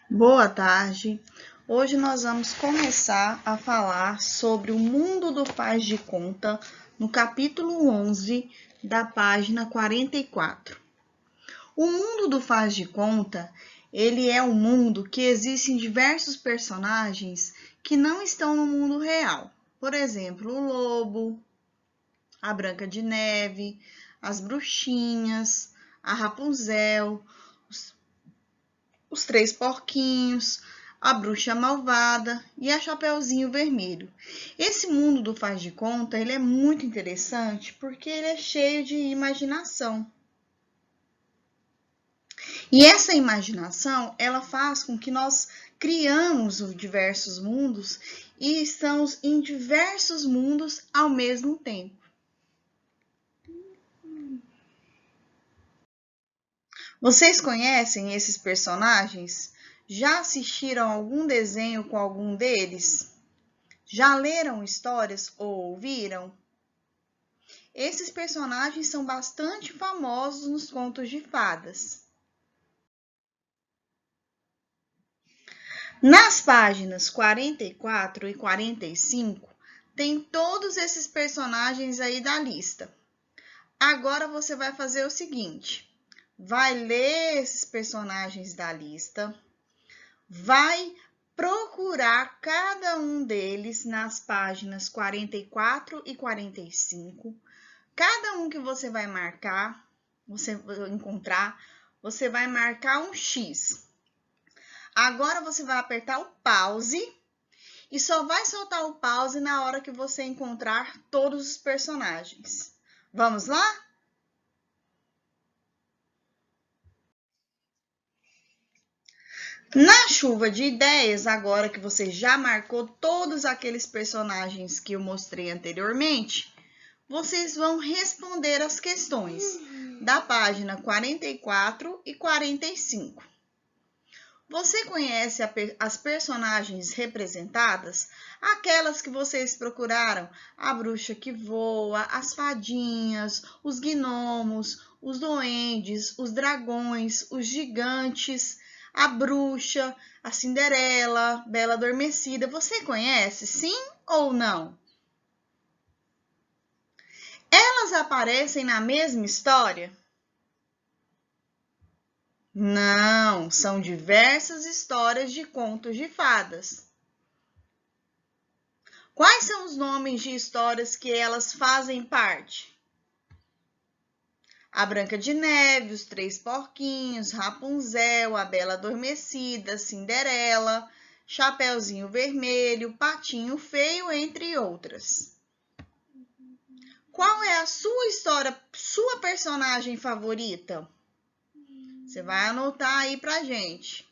Boa tarde. Hoje nós vamos começar a falar sobre o mundo do faz de conta no capítulo 11 da página 44. O mundo do faz de conta, ele é um mundo que existem diversos personagens que não estão no mundo real. Por exemplo, o lobo, a Branca de Neve, as bruxinhas, a Rapunzel, os três porquinhos, a bruxa malvada e a Chapeuzinho Vermelho. Esse mundo do faz de conta, ele é muito interessante porque ele é cheio de imaginação. E essa imaginação, ela faz com que nós criamos diversos mundos e estamos em diversos mundos ao mesmo tempo. Vocês conhecem esses personagens? Já assistiram algum desenho com algum deles? Já leram histórias ou ouviram? Esses personagens são bastante famosos nos contos de fadas. Nas páginas 44 e 45, tem todos esses personagens aí da lista. Agora você vai fazer o seguinte: vai ler esses personagens da lista, vai procurar cada um deles nas páginas 44 e 45. Cada um que você vai marcar, você vai encontrar, você vai marcar um X. Agora você vai apertar o pause e só vai soltar o pause na hora que você encontrar todos os personagens. Vamos lá? Na chuva de ideias, agora que você já marcou todos aqueles personagens que eu mostrei anteriormente, vocês vão responder as questões da página 44 e 45. Você conhece as personagens representadas? Aquelas que vocês procuraram? A bruxa que voa, as fadinhas, os gnomos, os duendes, os dragões, os gigantes, a bruxa, a Cinderela, Bela Adormecida. Você conhece, sim ou não? Elas aparecem na mesma história? Não, são diversas histórias de contos de fadas. Quais são os nomes de histórias que elas fazem parte? A Branca de Neve, os Três Porquinhos, Rapunzel, a Bela Adormecida, Cinderela, Chapeuzinho Vermelho, Patinho Feio, entre outras. Qual é a sua história, sua personagem favorita? Você vai anotar aí pra gente.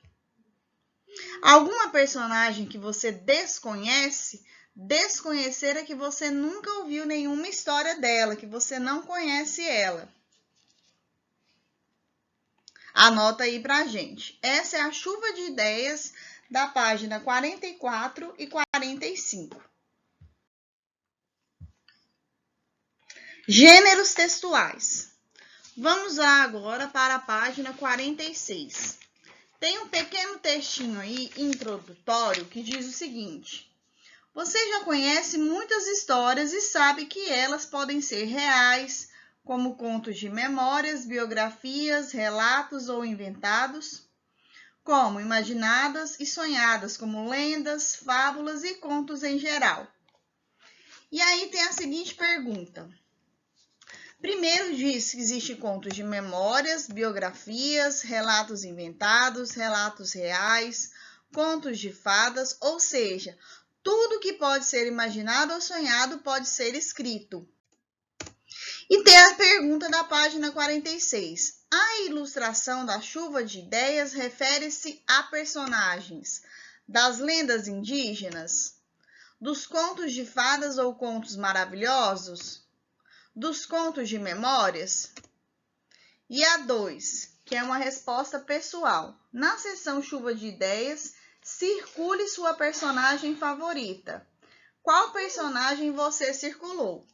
Alguma personagem que você desconhece? Desconhecer é que você nunca ouviu nenhuma história dela, que você não conhece ela. Anota aí pra gente. Essa é a chuva de ideias da página 44 e 45. Gêneros textuais. Vamos lá agora para a página 46. Tem um pequeno textinho aí, introdutório, que diz o seguinte: você já conhece muitas histórias e sabe que elas podem ser reais, como contos de memórias, biografias, relatos ou inventados, como imaginadas e sonhadas, como lendas, fábulas e contos em geral. E aí tem a seguinte pergunta. Primeiro diz que existem contos de memórias, biografias, relatos inventados, relatos reais, contos de fadas, ou seja, tudo que pode ser imaginado ou sonhado pode ser escrito. E tem a pergunta da página 46. A ilustração da chuva de ideias refere-se a personagens das lendas indígenas, dos contos de fadas ou contos maravilhosos, dos contos de memórias? E a 2, que é uma resposta pessoal. Na seção chuva de ideias, circule sua personagem favorita. Qual personagem você circulou?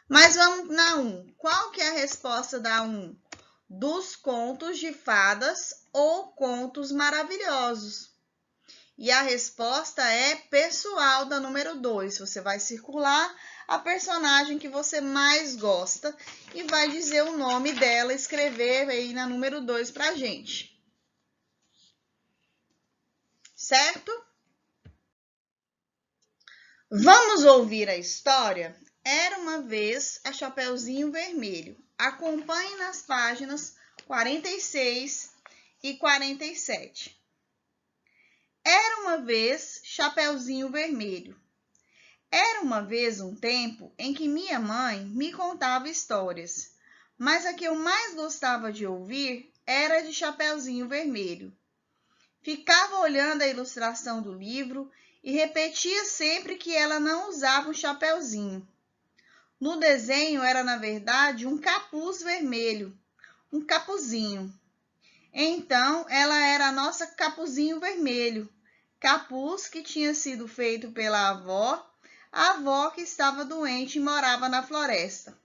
Mas vamos na 1. Qual que é a resposta da 1? dos contos de fadas ou contos maravilhosos? E a resposta é pessoal, da número 2. Você vai circular a personagem que você mais gosta e vai dizer o nome dela, escrever aí na número 2 pra gente. Certo? Vamos ouvir a história? Era uma vez a Chapeuzinho Vermelho. Acompanhe nas páginas 46 e 47. Era uma vez Chapeuzinho Vermelho. Era uma vez um tempo em que minha mãe me contava histórias, mas a que eu mais gostava de ouvir era de Chapeuzinho Vermelho. Ficava olhando a ilustração do livro e repetia sempre que ela não usava um chapeuzinho. No desenho era, na verdade, um capuz vermelho, um capuzinho. Então, ela era a nossa Capuzinho Vermelho, capuz que tinha sido feito pela avó, a avó que estava doente e morava na floresta.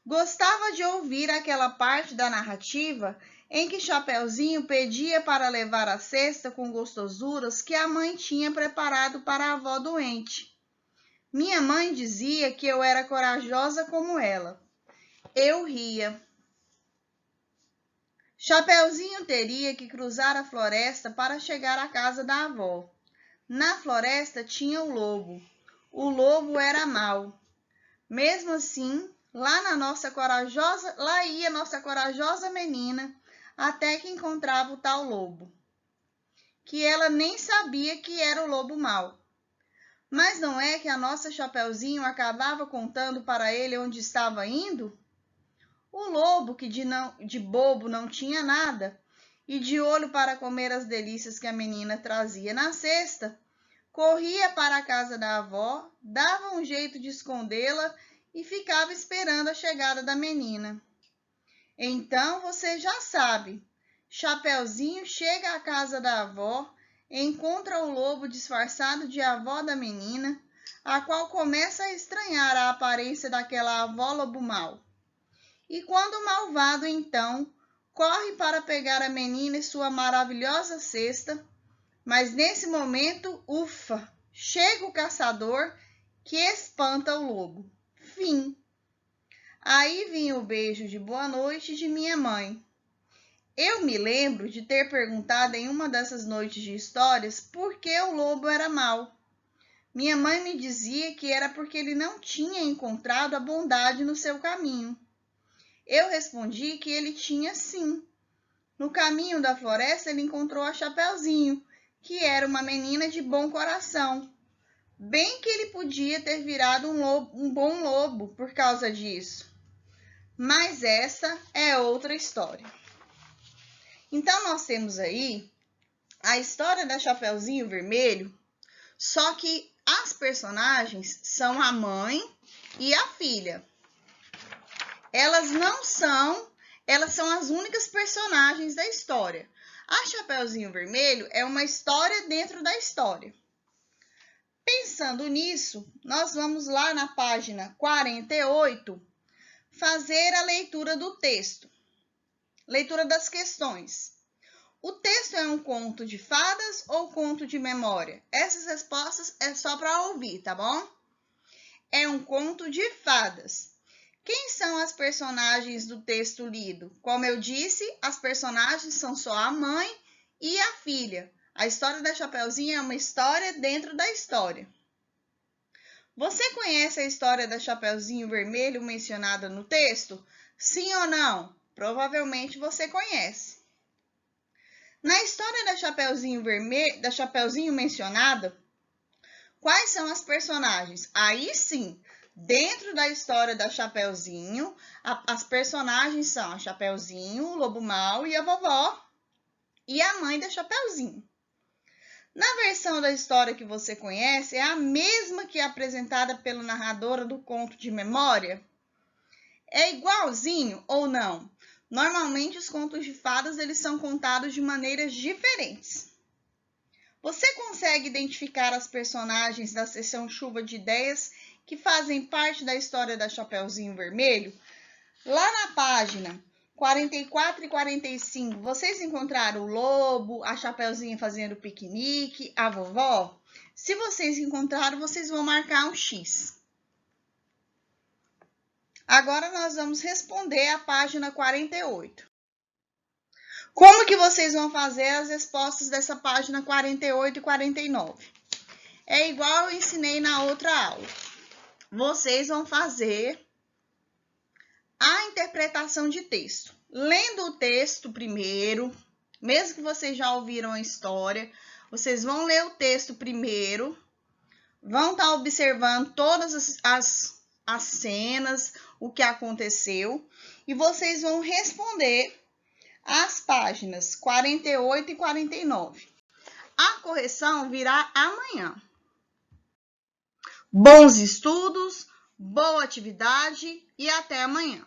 Gostava de ouvir aquela parte da narrativa em que Chapeuzinho pedia para levar a cesta com gostosuras que a mãe tinha preparado para a avó doente. Minha mãe dizia que eu era corajosa como ela. Eu ria. Chapeuzinho teria que cruzar a floresta para chegar à casa da avó. Na floresta tinha o lobo. O lobo era mau. Mesmo assim, lá ia nossa corajosa menina, até que encontrava o tal lobo, que ela nem sabia que era o lobo mau. Mas não é que a nossa Chapeuzinho acabava contando para ele onde estava indo? O lobo, que de bobo não tinha nada, e de olho para comer as delícias que a menina trazia na cesta, corria para a casa da avó, dava um jeito de escondê-la e ficava esperando a chegada da menina. Então você já sabe, Chapeuzinho chega à casa da avó, encontra o lobo disfarçado de avó da menina, a qual começa a estranhar a aparência daquela avó lobo mau. E quando o malvado, então, corre para pegar a menina e sua maravilhosa cesta, mas nesse momento, ufa, chega o caçador que espanta o lobo. Fim. Aí vinha o beijo de boa noite de minha mãe. Eu me lembro de ter perguntado em uma dessas noites de histórias por que o lobo era mau. Minha mãe me dizia que era porque ele não tinha encontrado a bondade no seu caminho. Eu respondi que ele tinha sim. No caminho da floresta ele encontrou a Chapeuzinho, que era uma menina de bom coração. Bem que ele podia ter virado um bom lobo por causa disso. Mas essa é outra história. Então, nós temos aí a história da Chapeuzinho Vermelho, só que as personagens são a mãe e a filha. Elas são as únicas personagens da história. A Chapeuzinho Vermelho é uma história dentro da história. Pensando nisso, nós vamos lá na página 48 fazer a leitura do texto. Leitura das questões. O texto é um conto de fadas ou conto de memória? Essas respostas é só para ouvir, tá bom? É um conto de fadas. Quem são as personagens do texto lido? Como eu disse, as personagens são só a mãe e a filha. A história da Chapeuzinho é uma história dentro da história. Você conhece a história da Chapeuzinho Vermelho mencionada no texto? Sim ou não? Provavelmente você conhece. Na história da Chapeuzinho mencionada, quais são as personagens? Aí sim, dentro da história da Chapeuzinho, as personagens são a Chapeuzinho, o lobo mau e a vovó e a mãe da Chapeuzinho. Na versão da história que você conhece, é a mesma que é apresentada pela narradora do conto de memória? É igualzinho ou não? Normalmente, os contos de fadas eles são contados de maneiras diferentes. Você consegue identificar as personagens da seção Chuva de Ideias que fazem parte da história da Chapeuzinho Vermelho? Lá na página 44 e 45, vocês encontraram o lobo, a Chapeuzinho fazendo piquenique, a vovó? Se vocês encontraram, vocês vão marcar um X. Agora nós vamos responder a página 48. Como que vocês vão fazer as respostas dessa página 48 e 49? É igual eu ensinei na outra aula. Vocês vão fazer a interpretação de texto. Lendo o texto primeiro, mesmo que vocês já ouviram a história, vocês vão ler o texto primeiro, vão estar observando todas as cenas, o que aconteceu, e vocês vão responder as páginas 48 e 49. A correção virá amanhã. Bons estudos, boa atividade e até amanhã.